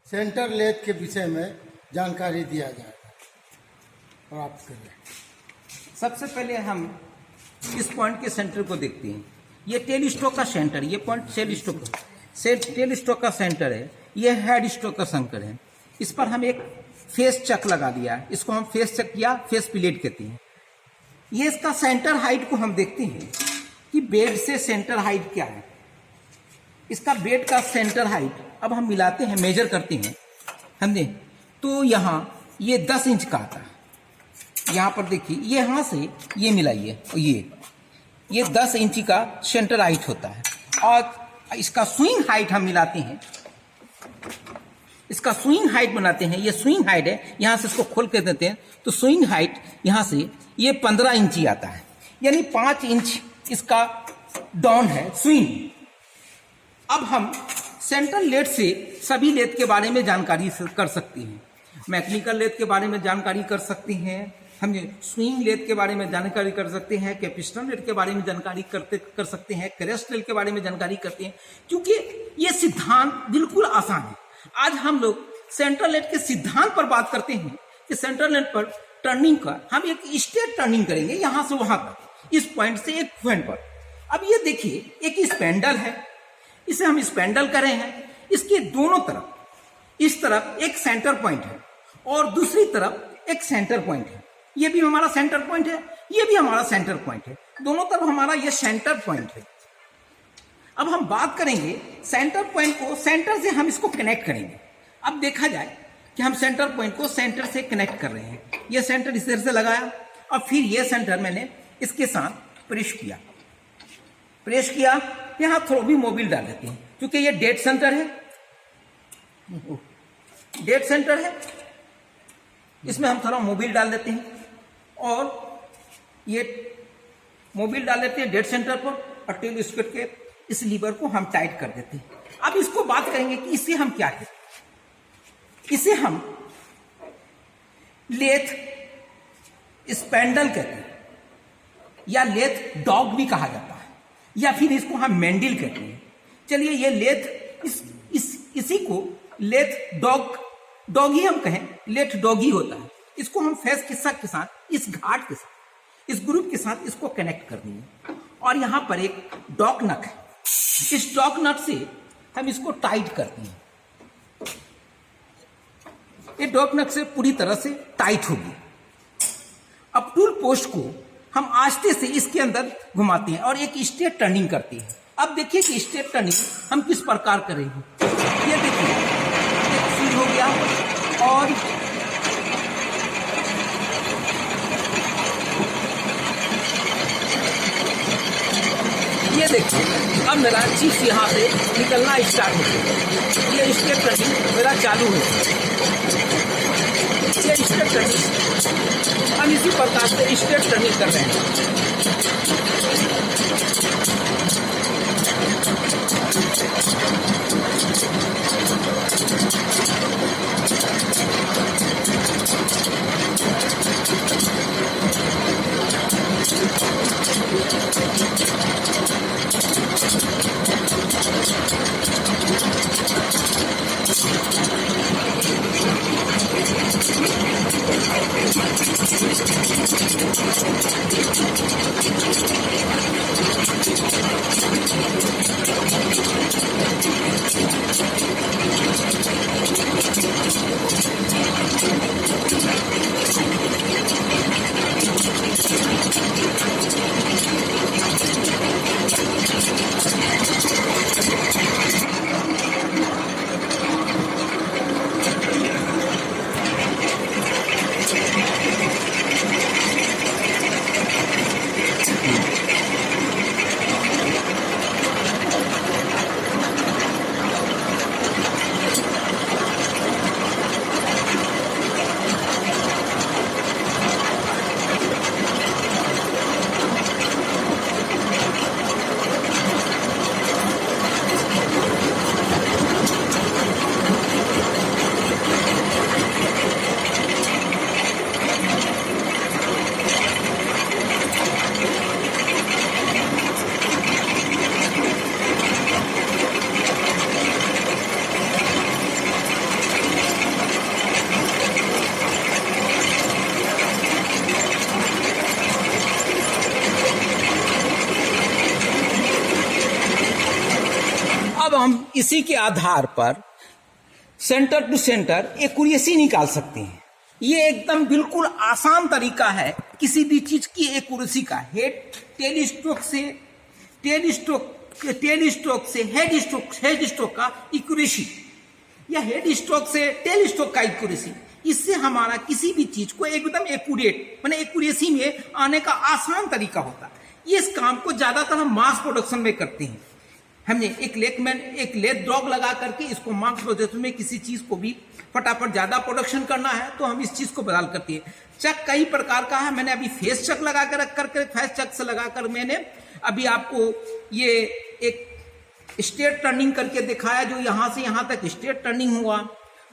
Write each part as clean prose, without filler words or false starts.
Centre lathe के विषय में जानकारी दिया जाएगा, प्राप्त करें। सबसे पहले हम इस पॉइंट के सेंटर को देखते हैं। ये टेल स्ट्रोक का सेंटर, ये पॉइंट टेल स्ट्रोक का सेंटर है, ये हेड स्ट्रोक का सेंटर है। इस पर हम एक फेस चक लगा दिया है, इसको हम फेस चक या फेस प्लेट कहते हैं। ये इसका सेंटर हाइट को हम देखते हैं कि बेड से सेंटर हाइट क्या है। इसका बेड का सेंटर हाइट अब हम मिलाते हैं, मेजर करते हैं हमने, तो यहाँ ये 10 इंच का आता है। यहाँ पर देखिए, ये यहाँ से ये मिलाइए, ये 10 इंची का सेंटर हाइट होता है। और इसका स्विंग हाइट हम मिलाते हैं, इसका स्विंग हाइट बनाते हैं। ये स्विंग हाइट है, यहाँ से इसको खोल के देते हैं तो स्विंग हाइट यहाँ से ये 15 इंची आता है, यानी 5 इंच इसका डाउन है स्विंग। अब हम सेंट्रल लेथ से सभी लेथ के बारे में जानकारी कर सकते हैं। मैकेनिकल लेथ के बारे में जानकारी कर सकते हैं, हम स्विंग लेथ के बारे में जानकारी कर सकते हैं, कैपिस्टन लेथ के बारे में जानकारी कर सकते हैं, क्रेस्ट लेथ के बारे में जानकारी करते हैं, क्योंकि ये सिद्धांत बिल्कुल आसान है। आज हम लोग सेंट्रल लेथ के सिद्धांत पर बात करते हैं कि सेंट्रल लेथ पर टर्निंग का हम एक स्ट्रेट टर्निंग करेंगे यहां से वहां तक, इस पॉइंट से एक पॉइंट पर। अब ये देखिए, एक स्पेंडल है, इसे हम स्पेंडल कर रहे हैं। इसके दोनों तरफ, इस तरफ एक सेंटर पॉइंट है और दूसरी तरफ एक सेंटर पॉइंट है। ये भी हमारा सेंटर पॉइंट है, ये भी हमारा सेंटर पॉइंट है, दोनों तरफ हमारा ये सेंटर पॉइंट है। अब हम बात करेंगे सेंटर पॉइंट को, सेंटर से हम इसको कनेक्ट करेंगे। अब देखा जाए कि हम सेंटर पॉइंट को सेंटर से कनेक्ट कर रहे हैं। ये सेंटर इस तरह से लगाया और फिर ये सेंटर मैंने इसके साथ प्रेस किया, यहां थोड़ा भी मोबिल डाल देते हैं, क्योंकि ये डेड सेंटर है, इसमें हम थोड़ा मोबिल डाल देते हैं और ये मोबिल डाल देते हैं डेड सेंटर पर, और टेल स्क्वेयर के इस लीवर को हम टाइट कर देते हैं। अब इसको बात करेंगे कि इसे हम क्या कहते हैं। इसे हम लेथ स्पेंडल कहते हैं, या लेथ डॉग भी कहा जाता है, या फिर इसको हम मैंडल कहते हैं। चलिए, ये लेथ इसी को लेथ डॉगी हम कहें, लेथ डॉगी होता है। इसको हम फेस के साथ, इस घाट के साथ, इस ग्रुप के साथ इसको कनेक्ट कर देंगे। और यहां पर एक डॉक नट है, इस डॉक नट से हम इसको टाइट करते हैं। ये डॉक नट से पूरी तरह से टाइट होगी। अब टूल पोस्ट को हम आस्ते से इसके अंदर घुमाते हैं और एक स्ट्रेट टर्निंग करते हैं। अब देखिए कि स्ट्रेट टर्निंग हम किस प्रकार करेंगे। ये देखिए, एक फील हो गया और ये देखिए, अब मेरा चिप्स यहाँ से निकलना स्टार्ट हो गया। ये स्ट्रेट टर्निंग मेरा चालू है। ये स्ट्रेट टर्निंग हम इसी प्रकार से स्ट्रेट टर्निंग कर रहे हैं। इसी के आधार पर सेंटर टू सेंटर एक्यूरेसी निकाल सकते हैं। ये एकदम बिल्कुल आसान तरीका है किसी भी चीज की एक्यूरेसी का। हेड टेल स्ट्रोक से हेड स्ट्रोक का एक्यूरेसी, या हेड स्ट्रोक से टेल स्ट्रोक का एक्यूरेसी, इससे हमारा किसी भी चीज को एकदम एक्यूरेट माने एक्यूरेसी में आने का आसान तरीका होता है। इस काम को ज्यादातर हम मास प्रोडक्शन में करते हैं। हमने एक लेथ ड्रॉग लगा करके इसको मास प्रोडक्शन में किसी चीज को भी फटाफट ज्यादा प्रोडक्शन करना है तो हम इस चीज को बदल करते हैं। चक कई प्रकार का है। मैंने अभी फेस चक लगा कर रख करके फेस चक से लगाकर मैंने अभी आपको ये एक स्ट्रेट टर्निंग करके दिखाया, जो यहां से यहां तक स्ट्रेट टर्निंग हुआ।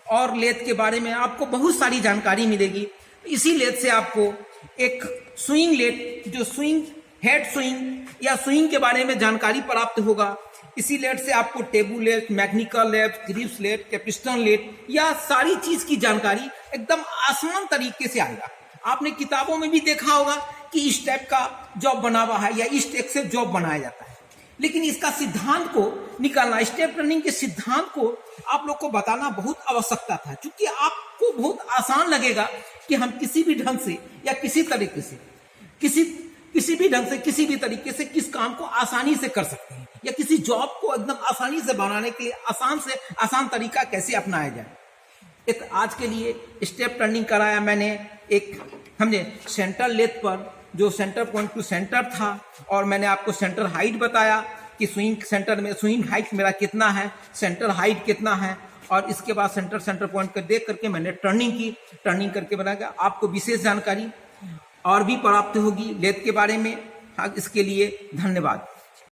और लेथ के बारे में आपको बहुत सारी जानकारी मिलेगी। इसी लेथ से आपको एक स्विंग लेथ, जो स्विंग हेड स्विंग या स्विंग के बारे में जानकारी प्राप्त होगा। इसी लेथ से आपको table lathe, mechanical lathe, grips lathe, capstan lathe, या सारी चीज की जानकारी एकदम आसान तरीके से आएगा। आपने किताबों में भी देखा होगा कि इस टाइप का जॉब बना हुआ है या इस टाइप से जॉब बनाया जाता है, लेकिन इसका सिद्धांत को निकालना, स्टेप टर्निंग के सिद्धांत को आप लोग को बताना बहुत आवश्यकता था, क्योंकि आपको बहुत आसान लगेगा कि हम किसी भी ढंग से या किसी तरीके से किसी भी ढंग से किसी भी तरीके से किस काम को आसानी से कर सकते हैं, या किसी जॉब को एकदम आसानी से बनाने के लिए आसान से आसान तरीका कैसे अपनाया जाए। एक आज के लिए स्टेप टर्निंग कराया मैंने। हमने सेंटर लेथ पर जो सेंटर पॉइंट टू सेंटर था, और मैंने आपको सेंटर हाइट बताया कि स्विंग सेंटर में स्विंग हाइट मेरा कितना है, सेंटर हाइट कितना है, और इसके बाद सेंटर पॉइंट कर देख करके मैंने टर्निंग करके बनाया। आपको विशेष जानकारी और भी प्राप्त होगी लेथ के बारे में। हाँ, इसके लिए धन्यवाद।